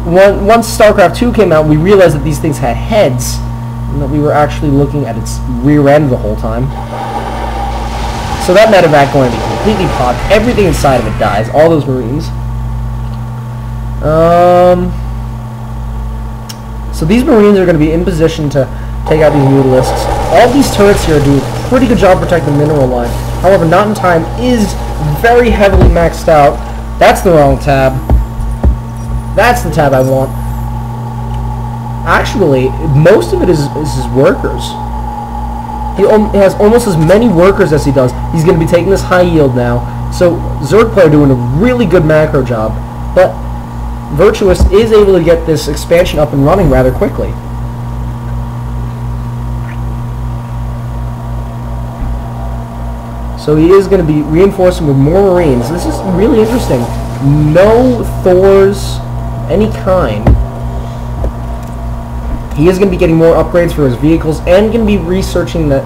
once StarCraft 2 came out, we realized that these things had heads, and that we were actually looking at its rear end the whole time. So that medevac going to be completely popped. Everything inside of it dies. All those Marines. So these Marines are going to be in position to take out these Mutalisks. All these turrets here do a pretty good job protecting the mineral line. However, NotinTime is very heavily maxed out. That's the wrong tab. That's the tab I want. Actually, most of it is his workers. He has almost as many workers as he does. He's going to be taking this high yield now. So Zerg player doing a really good macro job. But Virtuous is able to get this expansion up and running rather quickly. So he is going to be reinforcing with more Marines. This is really interesting. No Thors of any kind. He is going to be getting more upgrades for his vehicles and going to be researching the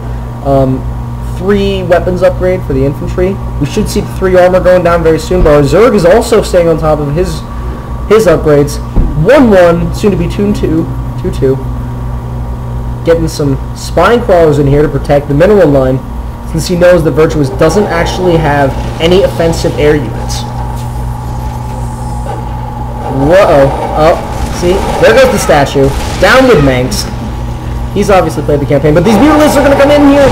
3 weapons upgrade for the infantry. We should see the 3 armor going down very soon, but our Zerg is also staying on top of his upgrades. 1-1, soon to be 2-2. 2-2. Getting some spine crawlers in here to protect the mineral line, since he knows that Virtuous doesn't actually have any offensive air units. Whoa. Oh, see? There goes the statue. Down with Manx. He's obviously played the campaign, but these Mutalisks are going to come in here.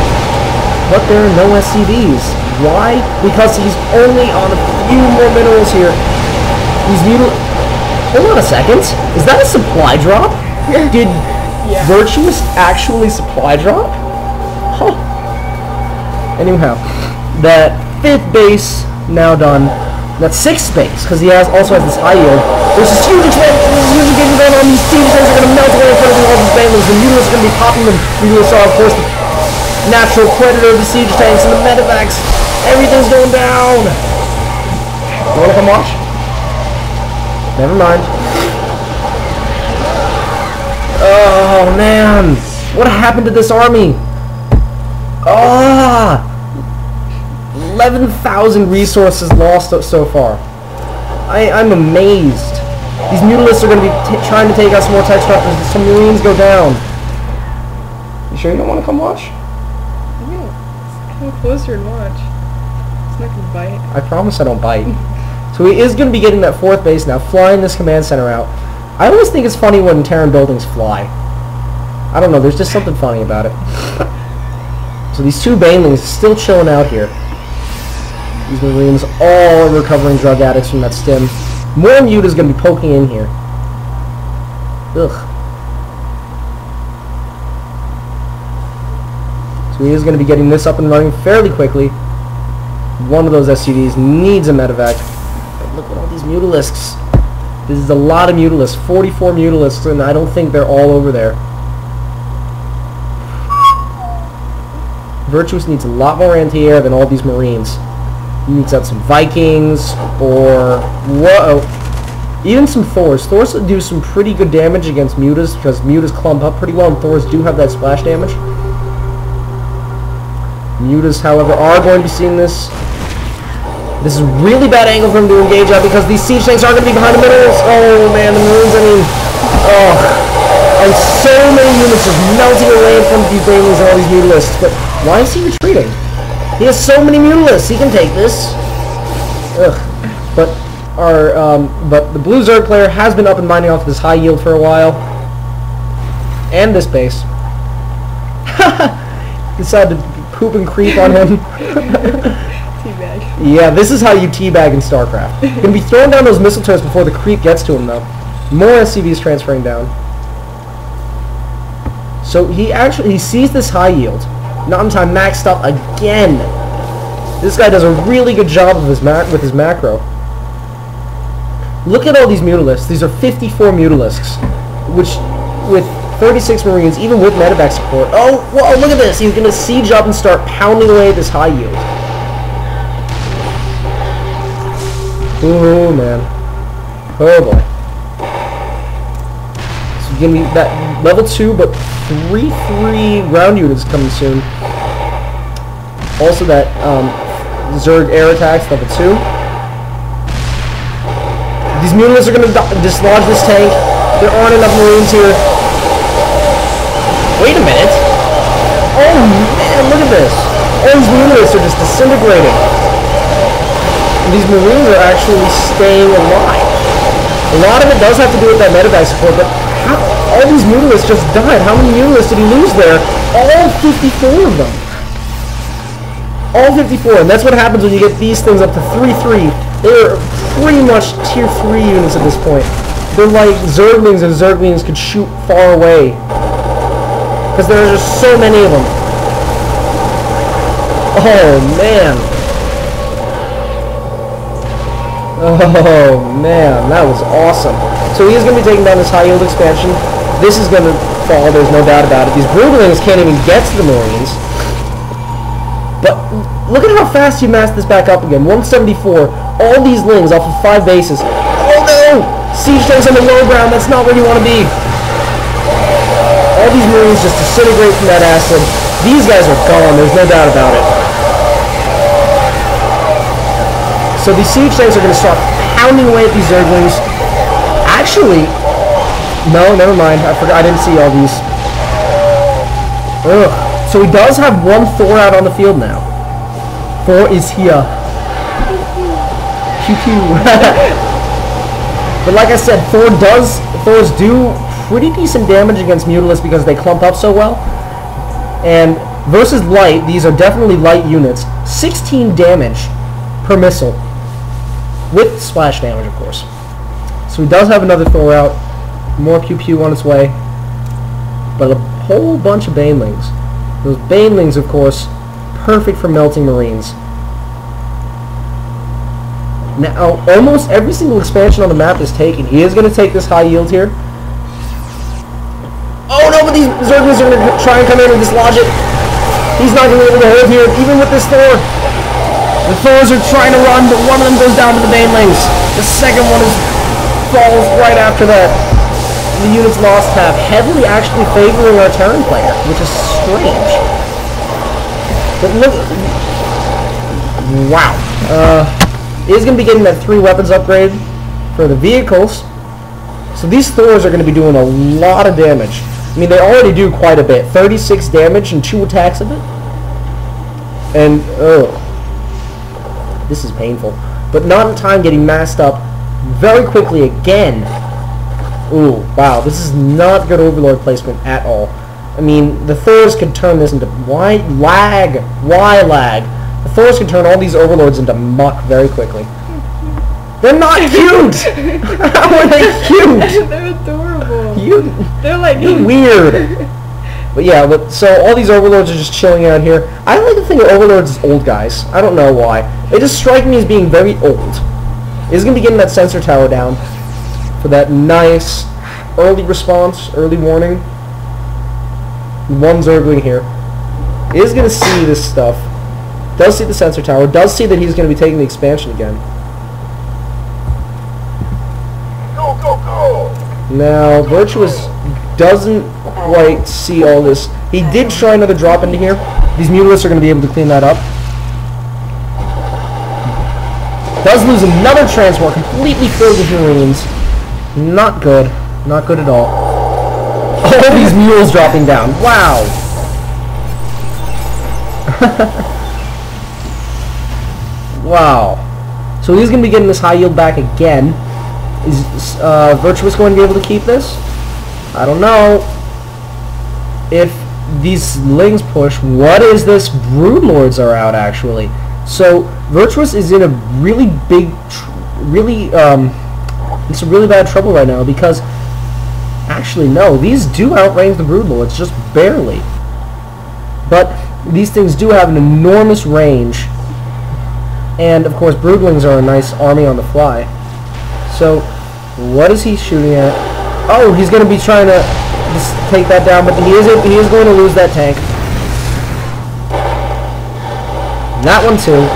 But there are no SCVs. Why? Because he's only on a few more minerals here. These Mutalisks... Hold on a second. Is that a supply drop? Did Virtuous actually supply drop? Huh. Anyhow, that 5th base now done. That 6th base, because he also has this high yield. There's this huge expansion going on. These siege tanks are going to melt away in front of all these bandits. The Mutalisks are going to be popping them. We saw, of course, the natural predator of the siege tanks and the medevacs. Everything's going down. You want to come watch? Never mind. Oh, man. What happened to this army? Ah! 11,000 resources lost so far. I'm amazed. These Mutalisks are going to be trying to take out some more tech structures. Some Marines go down. You sure you don't want to come watch? Yeah. Come closer and watch. It's not going to bite. I promise I don't bite. So he is going to be getting that 4th base now, flying this command center out. I always think it's funny when Terran buildings fly. I don't know, there's just something funny about it. So these 2 banelings still chilling out here. These Marines all recovering drug addicts from that stim. More Muta's going to be poking in here. Ugh. So he is going to be getting this up and running fairly quickly. One of those SCVs needs a medevac. But look at all these Mutalisks. This is a lot of Mutalisks. 44 Mutalisks, and I don't think they're all over there. Virtuous needs a lot more anti-air than all these Marines. He needs out some Vikings, or... Whoa! Even some Thors. Thors do some pretty good damage against Mutas, because Mutas clump up pretty well, and Thors do have that splash damage. Mutas, however, are going to be seeing this. This is a really bad angle for him to engage at, because these siege tanks are going to be behind the minerals. Oh, man, the Marines, I mean... Oh. And so many units just melting away in front of these Banelings and all these Mutalisks, but why is he retreating? He has so many Mutalisks. He can take this. Ugh. But the blue Zerg player has been up and mining off this high yield for a while. And this base. Decided to poop and creep on him. Teabag. Yeah, this is how you teabag in StarCraft. You're going to be throwing down those missile turrets before the creep gets to him, though. More SCVs transferring down. So he sees this high yield. NotinTime maxed up again. This guy does a really good job of with his macro. Look at all these Mutalisks. These are 54 Mutalisks, which with 36 Marines, even with medevac support. Oh, whoa, look at this. He's going to siege up and start pounding away at this high yield. Oh, man. Oh, boy. So going to be that level 2, but 3-3 ground units coming soon. Also that Zerg air attacks, level 2. These Mutalisks are going to dislodge this tank. There aren't enough Marines here. Wait a minute. Oh man, look at this. All these Mutalisks are just disintegrating. And these Marines are actually staying alive. A lot of it does have to do with that medevac support, but all these Mutalisks just died. How many Mutalisks did he lose there? All 54 of them. All 54, and that's what happens when you get these things up to 3-3. They're pretty much tier 3 units at this point. They're like Zerglings, and Zerglings could shoot far away. Because there are just so many of them. Oh, man. Oh, man. That was awesome. So he is going to be taking down this high-yield expansion. This is going to fall, there's no doubt about it. These Broodlings can't even get to the Marines. But look at how fast he massed this back up again. 174. All these Lings off of 5 bases. Oh, no! Siege tanks on the low ground. That's not where you want to be. All these Marines just disintegrate from that acid. These guys are gone, there's no doubt about it. So these siege tanks are going to start pounding away at these Zerglings. Actually, no, never mind. I forgot. I didn't see all these. Ugh. So he does have one Thor out on the field now. Thor is here. Pew pew. But like I said, Thors do pretty decent damage against Mutalisks because they clump up so well. And versus light, these are definitely light units. 16 damage per missile. With splash damage, of course. So he does have another Thor out. More pew pew on its way. But a whole bunch of Banelings. Those Banelings, of course, perfect for melting Marines. Now, almost every single expansion on the map is taken. He is going to take this high yield here. Oh no, but these Zerglings are going to try and come in and dislodge it. He's not going to be able to hold here, even with this Thor. The Thors are trying to run, but one of them goes down to the Banelings. The second one falls right after that. The units lost half, heavily actually favoring our Terran player, which is strange. But look, wow. Is going to be getting that 3 weapons upgrade for the vehicles. So these Thors are going to be doing a lot of damage. I mean, they already do quite a bit. 36 damage and 2 attacks of it. And, this is painful. But NotinTime getting masked up very quickly again. Ooh, wow, this is not good Overlord placement at all. I mean, the Thors could turn this into... Why lag? Why lag? The Thors can turn all these Overlords into muck very quickly. They're not cute! How are they cute? They're adorable. They're like... weird. But yeah, so all these Overlords are just chilling out here. I like to think of Overlords as old guys. I don't know why. They just strike me as being very old. He's going to be getting that sensor tower down for that nice early response, early warning. One Zergling here is going to see this stuff. Does see the sensor tower. Does see that he's going to be taking the expansion again. Go, go, go! Now, Virtuous doesn't quite see all this. He did try another drop into here. These Mutalisks are going to be able to clean that up. Does lose another transport, completely filled with Marines. Not good. Not good at all. All these mules dropping down. Wow. Wow. So he's going to be getting this high yield back again. Is Virtuous going to be able to keep this? I don't know. If these Lings push, what is this? Broodlords are out, actually. So Virtuous is in a really big, it's really bad trouble right now because, actually no, these do outrange the Broodlords, just barely. But these things do have an enormous range, and of course Broodlings are a nice army on the fly. So what is he shooting at? Oh, he's going to be trying to just take that down, but he is going to lose that tank. That one too.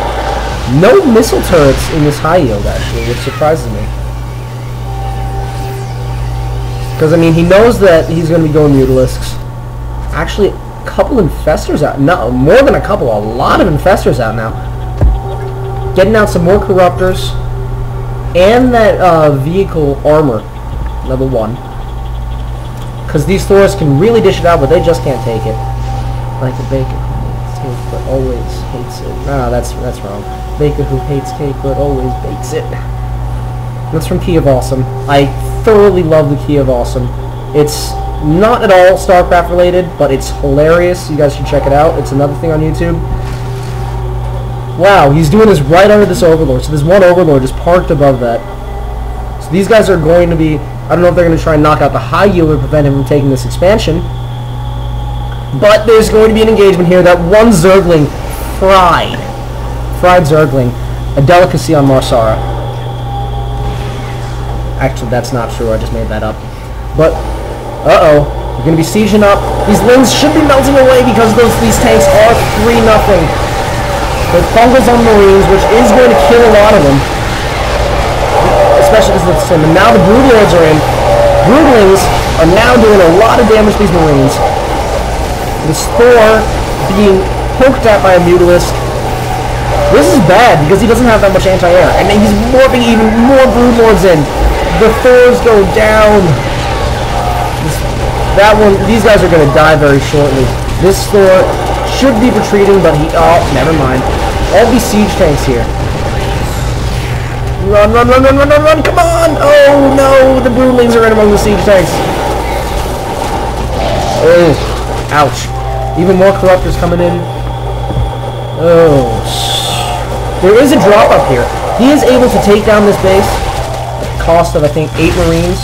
No missile turrets in this high yield, actually, which surprises me. Because, I mean, he knows that he's going to be going Mutalisks. Actually, a couple Infestors out. No, more than a couple. A lot of Infestors out now. Getting out some more Corruptors. and that vehicle armor, level 1. Because these Thors can really dish it out, but they just can't take it. Like a baker who hates cake but always hates it. Ah, that's wrong. Baker who hates cake but always bakes it. That's from Key of Awesome. I thoroughly love the Key of Awesome. It's not at all StarCraft related, but it's hilarious. You guys should check it out. It's another thing on YouTube. Wow, he's doing this right under this Overlord. So there's one Overlord just parked above that. So these guys are going to be... I don't know if they're going to try and knock out the High Yield or prevent him from taking this expansion. But there's going to be an engagement here. That one Zergling fried. Fried Zergling. A delicacy on Marsara. Actually, that's not true. I just made that up. But, uh-oh. We're going to be sieging up. These lings should be melting away because these tanks are 3-0. With fungals on Marines, which is going to kill a lot of them. Especially because of the sim. And now the Broodlords are in. Broodlings are now doing a lot of damage to these Marines. This Thor being poked at by a Mutalisk. This is bad because he doesn't have that much anti-air. And then he's morphing even more Broodlords in. The Thors go down. These guys are going to die very shortly. This Thor should be retreating, but he... Oh, never mind. All these siege tanks here. Run, run, run, run, run, run, run, come on! Oh, no! The Broodlings are in among the siege tanks. Oh, ouch. Even more Corruptors coming in. Oh, there is a drop up here. He is able to take down this base at the cost of, I think, 8 Marines.